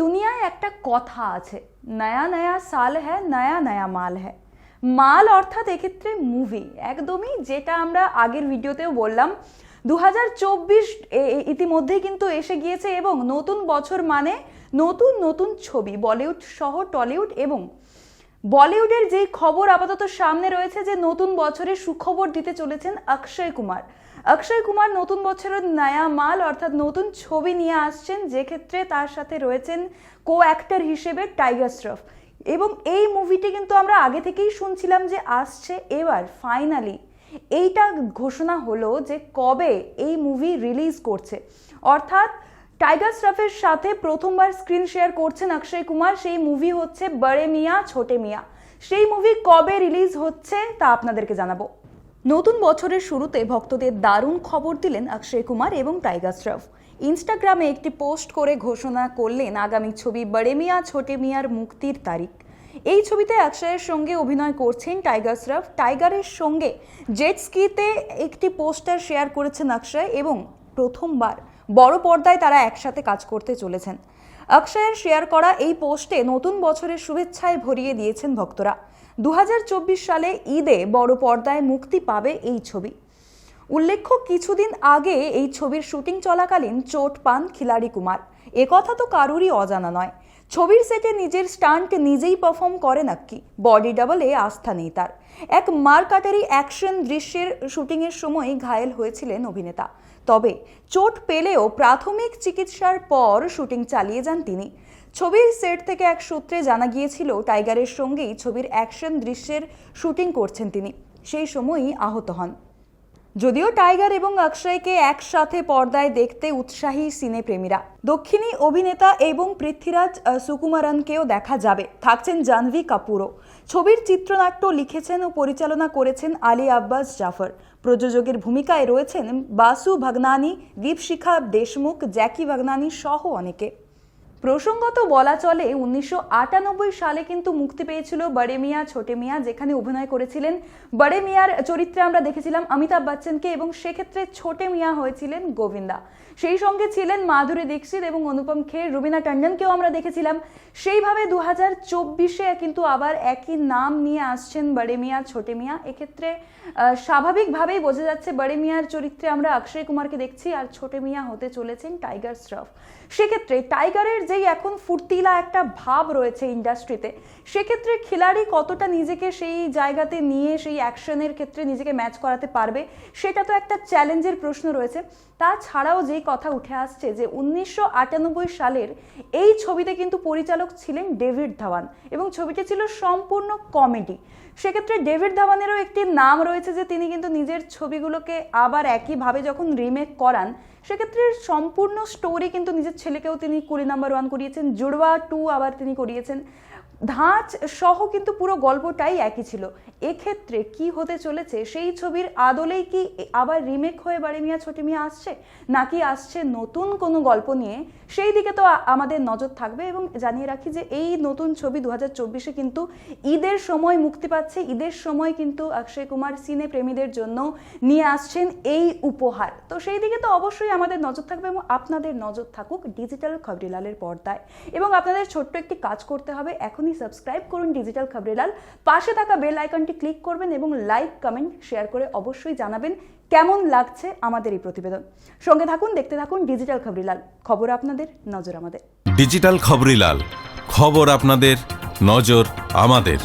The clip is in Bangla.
দুনিয়ায় একটা কথা আছে, নয়া নয়া সাল হ্যায় নয়া নয়া মাল হ্যায়। মাল অর্থাৎ এক্ষেত্রে মুভি, একদমই যেটা আমরা আগের ভিডিওতেও বললাম 2024 ইতিমধ্যেই কিন্তু এসে গিয়েছে এবং নতুন বছর মানে নতুন নতুন ছবি, বলিউড সহ টলিউড এবং বলিউডের যেই খবর আপাতত সামনে রয়েছে যে নতুন বছরের সুখবর দিতে চলেছেন অক্ষয় কুমার। অক্ষয় কুমার নতুন বছরের নয়া মাল অর্থাৎ নতুন ছবি নিয়ে আসছেন, যে ক্ষেত্রে তার সাথে রয়েছেন কো অ্যাক্টর হিসেবে টাইগার শ্রফ। এবং এই মুভিটি কিন্তু আমরা আগে থেকেই শুনছিলাম যে আসছে, এবার ফাইনালি এইটা ঘোষণা হলো যে কবে এই মুভি রিলিজ করছে। অর্থাৎ টাইগার শ্রফের সাথে প্রথমবার স্ক্রিন শেয়ার করছেন অক্ষয় কুমার। সেই মুভি হচ্ছে বড়ে মিয়া ছোটে মিয়া। সেই মুভি কবে রিলিজ হচ্ছে তা আপনাদেরকে জানাবো। নতুন বছরের শুরুতে ভক্তদের দারুণ খবর দিলেন অক্ষয় কুমার এবং টাইগার শ্রফ। ইনস্টাগ্রামে একটি পোস্ট করে ঘোষণা করলেন আগামী ছবি বড়ে মিয়া ছোটে মিয়ার মুক্তির তারিখ। এই ছবিতে অক্ষয়ের সঙ্গে অভিনয় করছেন টাইগার শ্রফ। টাইগারের সঙ্গে জেট স্কিতে একটি পোস্টার শেয়ার করেছেন অক্ষয় এবং প্রথমবার বড় পর্দায় তারা একসাথে কাজ করতে চলেছেন। অক্ষয়ের শেয়ার করা এই পোস্টে নতুন বছরের শুভেচ্ছায় ভরিয়ে দিয়েছেন ভক্তরা। 2024 সালে ঈদে বড় পর্দায় মুক্তি পাবে এই ছবি। উল্লেখ্য, কিছুদিন আগে এই ছবির শুটিং চলাকালীন চোট পান খিলাড়ি কুমার। একথা তো কারুরই অজানা নয়। ছবির সেটে নিজের স্টান্ট নিজেই পারফর্ম করেন নাকি, বডি ডাবলে আস্থা নেই তার। এক মারকাটারি অ্যাকশন দৃশ্যের শুটিংয়ের সময় ঘায়েল হয়েছিলেন অভিনেতা। তবে চোট পেলেও প্রাথমিক চিকিৎসার পর শুটিং চালিয়ে যান তিনি। ছবির সেট থেকে এক সূত্রে জানা গিয়েছিল টাইগারের সঙ্গেই ছবির অ্যাকশন দৃশ্যের শুটিং করছেন তিনি, সেই সময়ই আহত হন। যদিও টাইগার এবং অক্ষয়কে একসাথে পর্দায় দেখতে উৎসাহী সিনেপ্রেমীরা। দক্ষিণী অভিনেতা এবং পৃথ্বীরাজ সুকুমারনকেও দেখা যাবে, থাকছেন জাহ্নবী কাপুরও। ছবির চিত্রনাট্য লিখেছেন ও পরিচালনা করেছেন আলী আব্বাস জাফর। প্রযোজকের ভূমিকায় রয়েছেন বাসু ভাগনানি, দীপশিখা দেশমুখ, জ্যাকি ভাগনানি সহ অনেকে। প্রসঙ্গত বলা চলে 1998 সালে কিন্তু মুক্তি পেয়েছিল বড়ে মিয়া ছোটে মিয়া, যেখানে অভিনয় করেছিলেন বড়ে মিয়ার চরিত্রে আমরা দেখেছিলাম অমিতাভ বচ্চনকে এবং সেক্ষেত্রে ছোটে মিয়া হয়েছিলেন গোবিন্দা। সেই সঙ্গে ছিলেন মাধুরী দীক্ষিত এবং অনুপম খের, রুবিনা টন্ডনকেও আমরা দেখেছিলাম। সেইভাবে 2024-এ কিন্তু আবার একই নাম নিয়ে আসছেন বড়ে মিয়া ছোটে মিয়া। এক্ষেত্রে স্বাভাবিকভাবেই বোঝা যাচ্ছে বড়ে মিয়ার চরিত্রে আমরা অক্ষয় কুমারকে দেখছি আর ছোটে মিয়া হতে চলেছেন টাইগার শ্রফ। সেক্ষেত্রে টাইগারের যেই এখন ফুর্তিলা একটা ভাব রয়েছে ইন্ডাস্ট্রিতে, সেক্ষেত্রে খিলাড়ি কতটা নিজেকে সেই জায়গাতে নিয়ে সেই অ্যাকশনের ক্ষেত্রে নিজেকে ম্যাচ করাতে পারবে, সেটা তো একটা চ্যালেঞ্জের প্রশ্ন রয়েছে। তাছাড়াও যেই কথা উঠে আসছে যে 1998 সালের এই ছবিতে কিন্তু পরিচালক ছিলেন ডেভিড ধাওয়ান এবং ছবিটি ছিল সম্পূর্ণ কমেডি। সেক্ষেত্রে ডেভিড ধাওয়ানেরও একটি নাম রয়েছে যে তিনি কিন্তু নিজের ছবিগুলোকে আবার একইভাবে যখন রিমেক করান, সেক্ষেত্রে সম্পূর্ণ স্টোরি কিন্তু নিজের ছেলেকেও তিনি 20 নাম্বার 1 করিয়েছেন, জুড়ওয়া 2 আবার তিনি করিয়েছেন। ধাঁচ সহ কিন্তু পুরো গল্পটাই একই ছিল। এক্ষেত্রে কি হতে চলেছে, সেই ছবির আদলেই কি আবার রিমেক হয়ে বড়ে মিয়া ছোটে মিয়া আসছে, নাকি আসছে নতুন কোনো গল্প নিয়ে, সেই দিকে তো আমাদের নজর থাকবে। এবং জানিয়ে রাখি যে এই নতুন ছবি 2024-এ কিন্তু ঈদের সময় মুক্তি পাচ্ছে। ঈদের সময় কিন্তু অক্ষয় কুমার সিনে প্রেমীদের জন্য নিয়ে আসছেন এই উপহার। তো সেই দিকে তো অবশ্যই আমাদের নজর থাকবে এবং আপনাদের নজর থাকুক ডিজিটাল খবরিলালের পর্দায়। এবং আপনাদের ছোট্ট একটি কাজ করতে হবে, এখনই সাবস্ক্রাইব করুন ডিজিটাল খবরিলাল, পাশে থাকা বেল আইকনটি ক্লিক করবেন এবং লাইক কমেন্ট শেয়ার করে অবশ্যই জানাবেন কেমন লাগছে আমাদের এই প্রতিবেদন। সঙ্গে থাকুন, দেখতে থাকুন ডিজিটাল খবরিলাল, খবর আপনাদের, নজর আমাদের। ডিজিটাল খবরিলাল, খবর আপনাদের, নজর আমাদের।